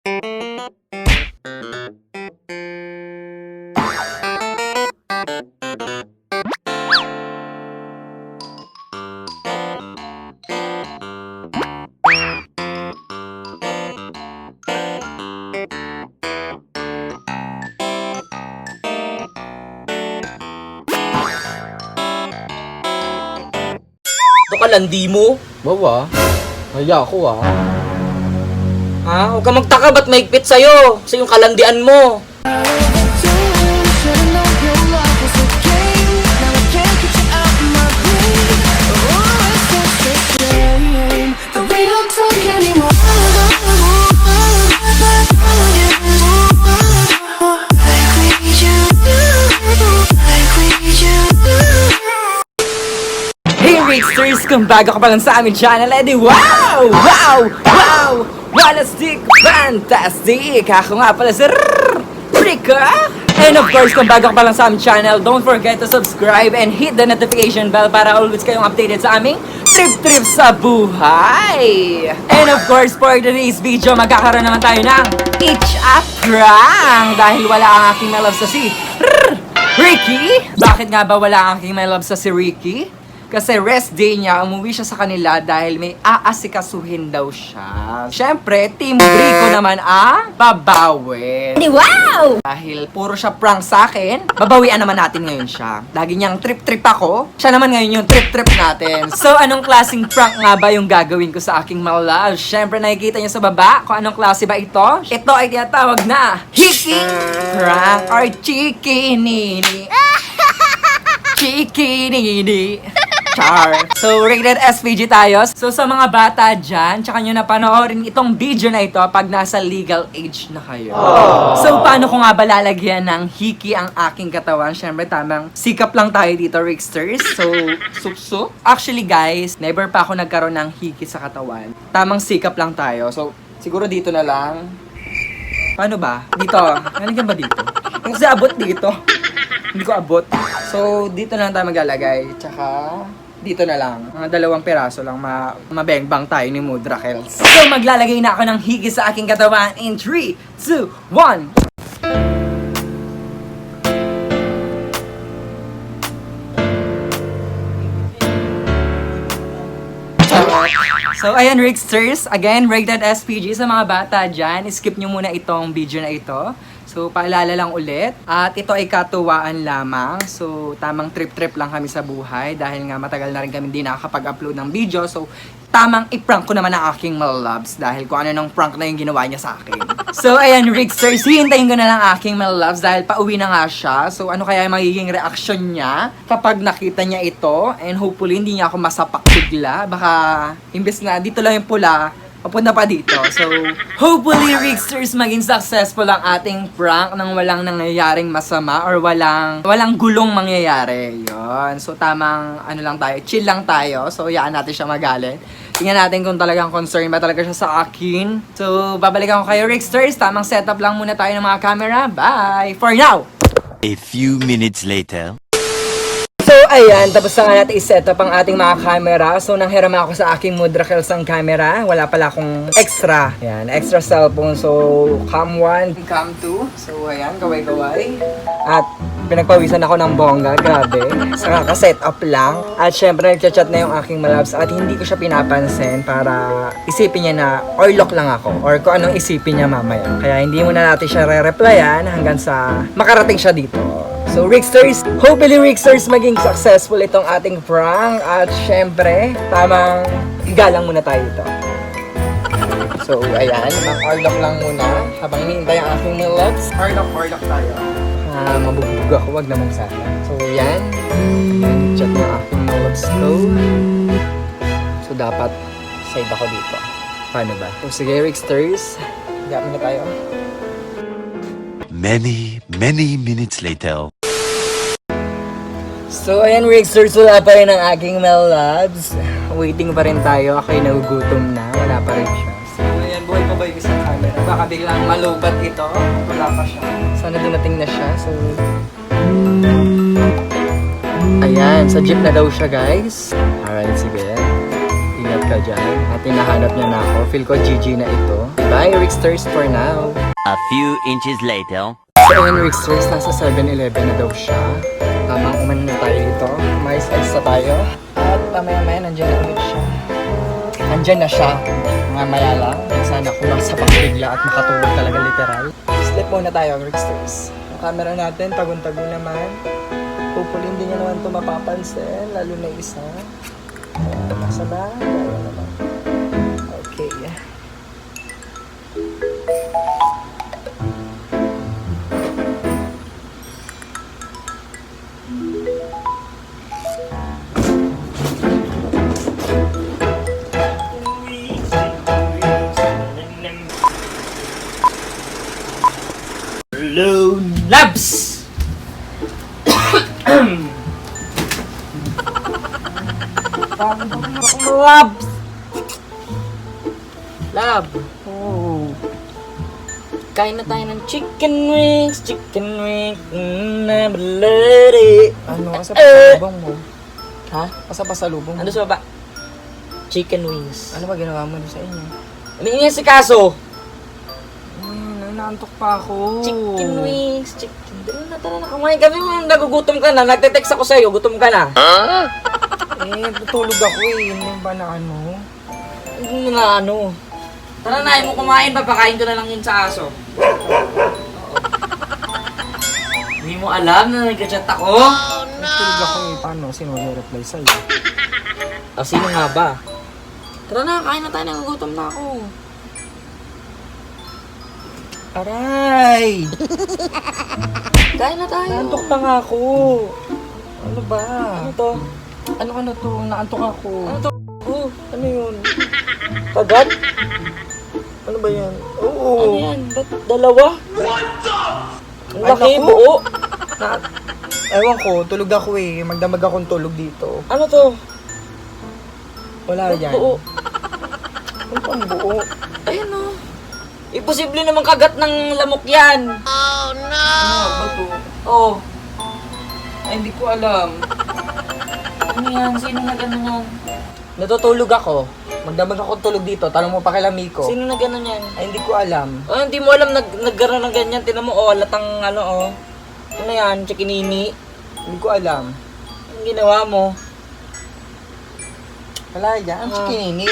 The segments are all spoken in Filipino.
Ito kalandi mo. Bawa, naya ako ah. Ha? Huwag ka magtaka ba't maigpit sa'yo? Sa yung kalandian mo. Hey Ricksters! Kung bago ka pa lang sa aming channel, edi wow! Wow! Wow! Walastic! Fantastic! Ako nga pala si Rika! And of course, kung bago ka pa lang sa aming channel, don't forget to subscribe and hit the notification bell para always kayong updated sa aming trip sa buhay! And of course, for today's video, magkakaroon naman tayo ng It's a Prank! Dahil wala ang aking my love sa si Ricky! Bakit nga ba wala ang aking my love sa si Ricky? Kasi rest day niya, umuwi siya sa kanila dahil may aasikasuhin daw siya. Siyempre, Team Rico naman ang babawin. Wow! Dahil puro siya prank sa akin, babawian naman natin ngayon siya. Lagi niyang trip-trip ako, siya naman ngayon yung trip-trip natin. So, anong klaseng prank nga ba yung gagawin ko sa aking malal? Siyempre, nakikita niyo sa baba kung anong klase ba ito. Ito ay tinatawag na Hiki Prank or Chikinini. Chikinini. Char. So, rated SPG tayo. So, sa mga bata dyan, tsaka nyo na panoorin itong video na ito pag nasa legal age na kayo. So, paano ko nga ba lalagyan ng hiki ang aking katawan? Siyempre, tamang sikap lang tayo dito, Ricksters. So, sup-sup. Actually, guys, never pa ako nagkaroon ng hiki sa katawan. Tamang sikap lang tayo. So, siguro dito na lang. Paano ba? Dito. Nalagyan ba dito? Kasi abot dito. Hindi ko abot. So, dito na lang tayo maglalagay. Tsaka, dito na lang. Mga 2 piraso lang mabengbang tayo ni Mood Raquels. So, maglalagay na ako ng higis sa aking katawan in 3, 2, 1. So, ayan, Ricksters. Again, rated SPG sa mga bata dyan. Skip nyo muna itong video na ito. So, paalala lang ulit. At ito ay katuwaan lamang. So, tamang trip-trip lang kami sa buhay. Dahil nga matagal na rin kami hindi nakakapag-upload ng video. So, tamang i-prank ko naman ang aking malabs. Dahil kung ano nang prank na yung ginawa niya sa akin. So, ayan, Ricksters. Hihintayin ko na lang aking malabs dahil pauwi na nga siya. So, ano kaya magiging reaction niya kapag nakita niya ito? And hopefully, hindi niya ako masapak bigla. Baka, imbes na dito lang yung pula, papunta pa dito. So, hopefully, Ricksters, maging successful ang ating prank nang walang nangyayaring masama or walang gulong mangyayari. Yon. So, tamang, ano lang tayo, chill lang tayo. So, hayaan natin siya magalit. Tingnan natin kung talagang concern ba talaga siya sa akin. So, babalikan ko kayo, Ricksters. Tamang setup lang muna tayo ng mga camera. Bye! For now! A few minutes later. So, ayan, tapos na nga natin i-set up ang ating mga camera. So, nanghiram ako sa aking Mood Raquels ang camera. Wala pala akong extra. Ayan, extra cellphone. So, cam 1, cam 2. So, ayan, kaway-kaway. At pinagpawisan ako ng bongga, grabe. Sa kaka-set up lang. At syempre, nagchat-chat na yung aking malabs at hindi ko siya pinapansin para isipin niya na orlok lang ako or kung anong isipin niya mamaya. Kaya hindi muna natin siya re-replyan hanggang sa makarating siya dito. So, Ricksters, hopefully Ricksters maging successful itong ating prank. At syempre, tamang galang muna tayo dito. So, ayan, mag-orlok lang muna habang hinihintay ang aking malabs. Orlok tayo. Mabubog ako, wag naman sana. So, yan. Chat na aking malabs ko. So, dapat side ako dito. Paano ba? So, sige, Ricksters. Gamit na tayo. Many minutes later. So, ayan, Ricksters, wala pa rin ang aking malabs. Waiting pa rin tayo. Ako'y nagugutom na. Wala pa rin siya. So, ayan, buhay pa ba yung isang camera? Baka biglang malubat ito. Wala pa siya. Sana dumating na siya. So, ayan, sa jeep na daw siya, guys. Alright, sige. Ingat ka dyan. At hinahanap niya na ako. Feel ko GG na ito. Bye, Ricksters for now. A few inches later. So, ayun, Ricksters, nasa 7-Eleven na daw siya. Tamang umano na tayo dito. Mais-ice na tayo. At pamaya-maya, nandiyan na ulit siya. Nandiyan na siya. Mamaya lang. Sana ko lang sa pagbigla at makatulog talaga literal. Sleep muna tayo, Ricksters. Yung camera natin, tagun-tagun naman. Hopefully, hindi niya naman ito mapapansin. Lalo na isa. Nasa ba? Gaya naman. Okay. Labs! Labs! Lab! Oh. Kain na tayo ng chicken wings! Nabalari! Ano? Asa pasalubong mo? Ha? Asa pasalubong mo? Ano sa baba? Chicken wings. Ano ba ginawa mo sa inyo? Ano yun si Kaso? Naantok pa ako. Chicken wings, chicken. Tara na, kumain kami. Nagugutom ka na. Nagte-text ako sa'yo. Gutom ka na. Tutulog ako eh. Hindi ba na ano? Hindi na ano. Tara na, mo kumain. Papakain ko na lang yun sa aso. Hindi mo alam na nag-chat ako? Tutulog ako eh. Paano? Sino mag-reply sa'yo? O, sino nga ba? Tara na, kain na tayo. Nagugutom na ako. Aray! Kain na tayo. Naantok pa nga ako. Ano ba? Ano to? Ano to? Naantok ako. Ano to? Ano yun? Kagat? Ano ba yan? Oo. Ano yan? Ba't dalawa? Ang laki, Ay, naku. buo. Ewan ko, tulog ako eh. Magdamag akong tulog dito. Ano to? Wala Ba't yan. buo? Ano pang buo? Ayun o. Imposible naman kagat ng lamok yan. Ano ba to? Oh. Ay, hindi ko alam. Ano yan? Sino nag-ano yan? Natutulog ako. Magdamag akong tulog dito. Tanong mo pa kay Lamiko. Sino nag-ano yan? Ay, hindi ko alam. Oh, hindi mo alam nagkaroon ng ganyan. Tinan mo, oh, latang ano, oh. Ano yan? Chikinini? Hindi ko alam. Ang ginawa mo? Wala yan. Ang chikinini.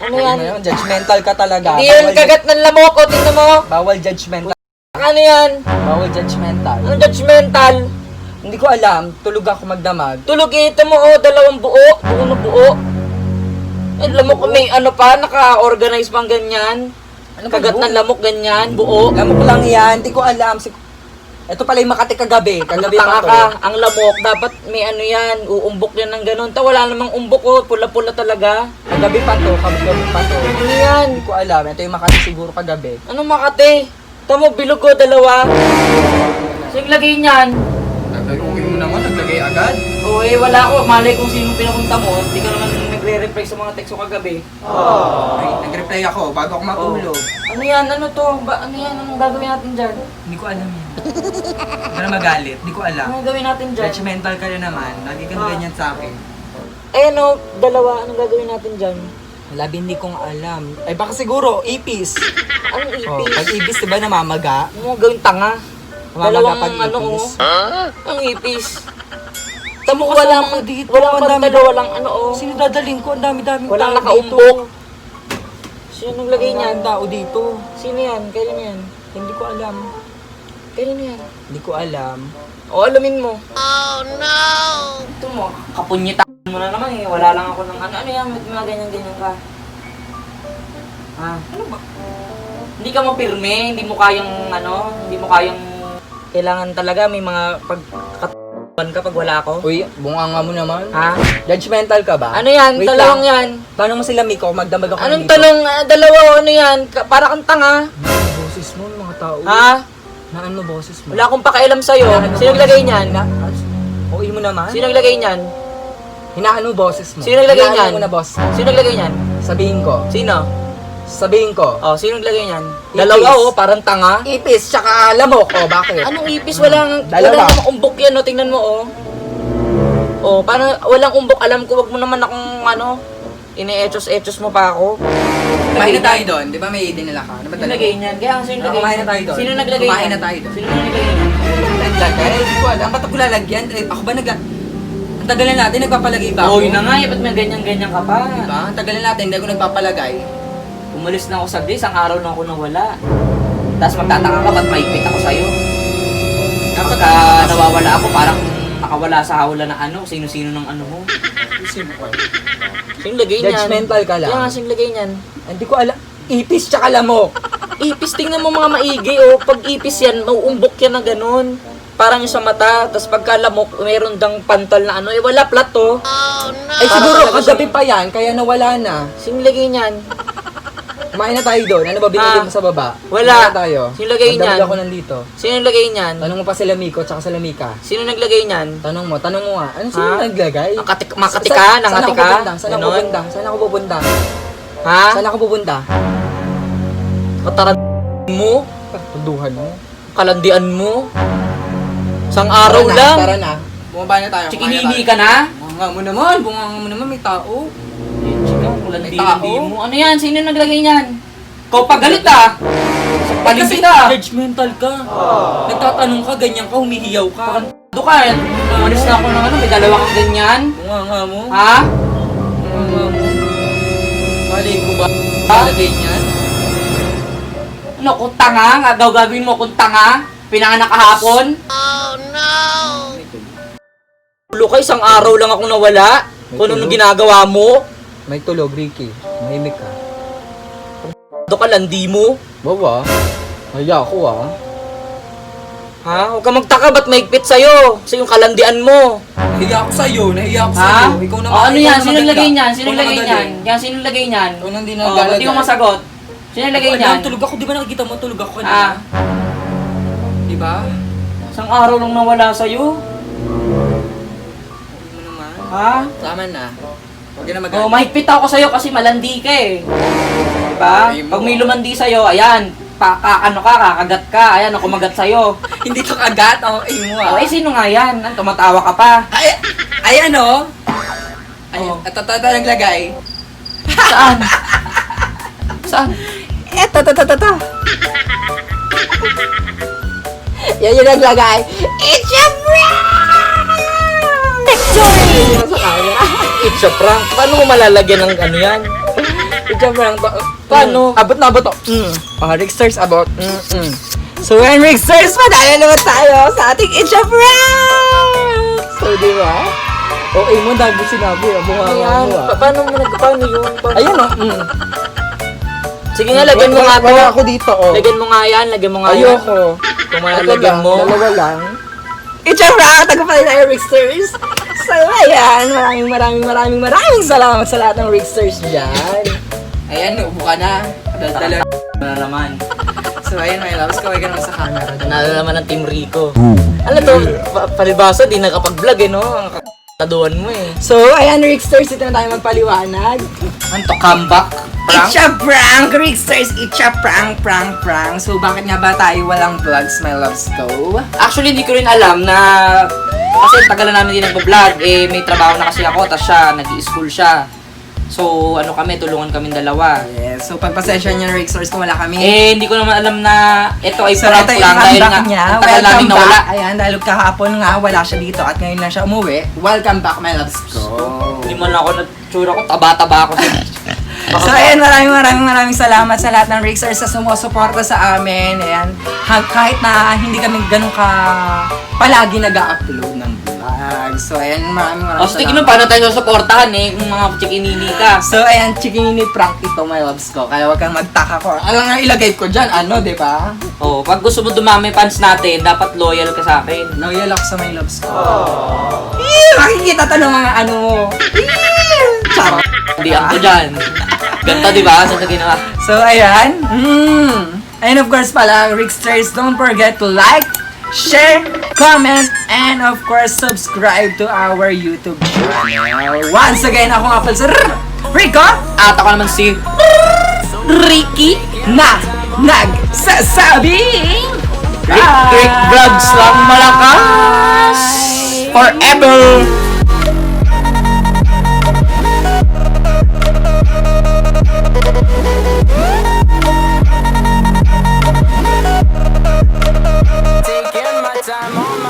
Ano yan? Judgmental ka talaga. Hindi yan kagat ng lamok, oh. Tingnan mo. Bawal judgmental. Ano yan? Bawal judgmental. Ano judgmental? Hindi ko alam. Tulog ako magdamag. Tulog ito mo, oh. Dalawang buo. Buo na buo. Eh, lamok may ano pa, naka-organize pang ganyan. Ano ba Kagat yun? ng lamok ganyan, buo. Lamok lang yan. Hindi ko alam. Ito pala yung Makati kagabi. Kagabi Tanga pa to. ka, ang lamok, dapat may ano yan, uumbok yan ng ganun. Wala namang umbok, oh. Pula-pula talaga. Kagabi pa to. Kagabi pa to. Ano yan? Hindi ko alam. Ito yung Makati siguro kagabi. Ano Makati? Tamo, bilog ko, dalawa. Sige, lagay niyan. Okay mo naman. Naglagay agad. O eh, wala ko. Malay kung sino pinapunta mo. Hindi ka naman nagre-reply sa mga text ko kagabi. Ay, nag-reply ako bago ako matulog. Ano yan? Ano to? Ano yan? Anong gagawin natin dyan? Hindi ko alam yan. Hindi ka na magalit. Hindi ko alam. Anong gagawin natin dyan? Judgmental ka na naman. Lagi kang ganyan sa akin. Eh ano, dalawa. Anong gagawin natin dyan? Labi hindi kong alam. Ay baka siguro, ipis. Anong Oh, ipis? pag ipis, diba namamaga? Ano mo gawin tanga? Namamaga Dalawang pag ano, ipis. oh. Ang ipis. Tamo, Kasama walang, ka dito. walang Ang dami- pagdalawa lang ano, oh. Sino dadaling ko? Ang dami-daming Walang tao nakaumbok. dito. Sino naglagay niyan? Ang tao dito. Sino yan? Kailan yan? Hindi ko alam. Kailan yan? Hindi ko alam. O, alamin mo. Oh, no! Ito mo, kapunyita mo na naman eh. Wala lang ako ng ano. Ano yan? May mga ganyan-ganyan ka. Ha? Ano ba? Hindi ka mapirme. Hindi mo kayang ano. Hindi mo kayang... Kailangan talaga may mga pagkatuan ka pag wala ako. Uy, bunganga mo naman. Ha? Judgmental ka ba? Ano yan? Wait Dalawang lang. yan. Tanong mo sila, Miko, magdamag ako Anong dito. talong? Dalawa o ano yan? Para kang tanga. Boses mo, mga tao. Ha? Naan mo boses mo? Wala akong pakialam sa'yo. Sino naglagay niyan? Uy mo naman. Sino naglagay niyan? Hinaan mo boses mo. Sino naglagay Hinaan niyan? mo na boss. Sino naglagay niyan? Sabihin ko. Sino? Sabihin ko. Oh, sino naglagay niyan? Ipis. Dalawa oh, parang tanga. Ipis, tsaka lamok. O, bakit? Anong ipis? Walang Dalawa. namang umbok yan, oh. Tingnan mo, oh. Oh, paano walang umbok? Alam ko, wag mo naman akong ano, Ine-etos-etos mo pa ako. Kumain na tayo doon. Di ba may dinala ka? Ano ba Nilagay niyan. Kaya nga, sino naglagay Kumain na tayo doon. Sino naglagay Kumain niyan? na tayo doon. Sino naglagay niyan? Naglagay? Hindi ko alam. Ba't ako lalagyan? Ako ba Ang tagalan natin, nagpapalagay ba ako? Oo, yun na nga. Ba't may ganyan-ganyan ka pa? Diba? Ang tagalan natin, hindi ako nagpapalagay. Umalis na ako saglit, isang araw na ako nawala. Tapos magtataka ka, ba't maipit ako sa'yo? Kapag nawawala ako, parang nakawala sa hawla na ano, sino-sino ng ano mo. Sino ko? Sino lagay niyan? Judgmental ka lang. Kaya nga, sino lagay niyan? Hindi ko alam. Ipis tsaka lamok. Ipis, tingnan mo mga maigi, oh. Pag ipis yan, mauumbok yan na ganun. Parang yung sa mata, tapos pagka lamok, meron dang pantal na ano, wala plat, oh. Ay siguro kagabi pa yan, kaya nawala na. Sino lagay niyan? Kumain na tayo doon. Ano ba binigay mo sa baba? Wala. Kumain na tayo. Sino lagay Magdamag niyan? ako nandito. Sino naglagay niyan? Tanong mo pa sila Miko tsaka sila Mika. Sino naglagay niyan? Tanong mo nga. Ano sino Ha? naglagay? Makatika? Nangatika? Saan ako Ganon? pupunta? Saan ako pupunta? Ha? Saan ako pupunta? Katarad mo? Tuduhan mo. Kalandian mo? Sang araw Tara na, lang? Tara na. Bumaba na tayo. Chikinini ka na? Bunganga mo naman, may tao. Chika, May kalandi tao. mo. Ano yan? Sino naglagay niyan? Ikaw pa galit ah! Paligid ka! Judgmental ka. Nagtatanong ka, ganyan ka, humihiyaw ka. Pakando ka! Umalis na ako ng ano, may dalawa kang ganyan. Bunganga mo. Ha? Bunganga mo. Mali ko ba? Ha? Talagay niyan? Ano, kung tanga? Nga daw gagawin mo kung tanga? Pinanganak kahapon? Ulo ka, isang araw lang ako nawala. Kung ano ginagawa mo? May tulog, Ricky. Mahimik ka. Do ka landi mo? Bawa. Naya ako ah. Ha? Huwag ka magtaka, ba't maigpit sa'yo? Sa yung kalandian mo. Nahiya ako sa'yo, nahiya ako Ha? sa'yo. Ikaw na O, ano ikaw yan? na Sino maganda. lagay niyan? Sino Ikaw na lagay madali. niyan? Yan, sino lagay niyan? Ikaw na hindi O, ba't di mo masagot? Sino lagay niyan? Tulog ako, di ba nakikita mo? Tulog ako kanina. Ah, Di ba? isang araw lang nawala sa'yo. Hindi mo naman. Ha? Tama na. Huwag ka na Oh, mahigpit ako sa'yo kasi malandi ka eh. Diba? Ay mo. Pag may lumandi sa'yo, ayan, kakagat ka, ayan, ako kumagat sa'yo. Hindi to kagat, ay mo Oh, eh, sino nga yan? Ano, tumatawa ka pa. Ay ano? Ay, Oh. at naglagay. Saan? Saan? Eto. Yan yung naglagay. It's a prank! Victory! Sa camera. It's a prank. Paano mo malalagyan ng ano yan? It's a prank. Paano? Abot na abot. Ricksters abot. So when Ricksters, madali naman tayo sa ating It's a prank! So di ba? Okay mo, dahil mo sinabi. Bunganga Ayan, mo ah. paano mo paano yun? Paano? Ayun o. Sige nga, lagyan mo nga to. Wala ako dito oh. Lagyan mo nga yan, lagyan mo nga yan. Ayoko. Kung malalagyan mo. Dalawa lang. It's a prank! Tagumpay na yung Ricksters. So ayan, maraming salamat sa lahat ng Ricksters dyan. Ayan, upo ka na. Dala. Na naman. So ayan, my loves, kaway ka naman sa camera. Nanalo naman ng Team Rico. Ano to, palibasa, di nakapag-vlog eh, no? Ang kataduan mo eh. So ayan, Ricksters, ito na tayo magpaliwanag. Ano to, comeback? It's a prank, Ricksters! It's a prank. So bakit nga ba tayo walang vlogs, my loves ko? Actually, hindi ko rin alam na kasi tagal na namin din nagpa-vlog. Eh, may trabaho na kasi ako, tapos siya, nag-i-school siya. So, ano kami, tulungan kami dalawa. Yes, so pagpasensya niya, Ricksters, kung wala kami. Eh, hindi ko naman alam na ito ay So, prank ito lang yung dahil comeback nga, niya. ang tagal namin Welcome nawala. back. Ayan, dahil kahapon nga, wala siya dito at ngayon lang siya umuwi. Welcome back, my loves ko. Hindi man ako natsura ko, taba-taba ako. So ayan, maraming salamat sa lahat ng Ricksters sa sumusuporta sa amin. Ayan, kahit na hindi kami ganun ka palagi nag-upload ng vlog. So ayan, maraming O, sige nun, paano tayo susuportahan eh, kung mga chikinini ka. So ayan, chikinini prank ito, my loves ko. Kaya wag kang magtaka ko. Alam nga ilagay ko dyan, ano, di ba? Oh, pag gusto mo dumami fans natin, dapat loyal ka sa akin. Loyal ako sa my loves ko. Makikita to ng mga ano mo. Charot. Hindi ako dyan. Ganda, di ba? Saan na ginawa? So, ayan. And of course pala, Ricksters, don't forget to like, share, comment, and of course, subscribe to our YouTube channel. Once again, ako nga pala si Rico At ako naman si Ricky. na nagsasabing Rick Vlogs lang malakas. Forever. I'm on my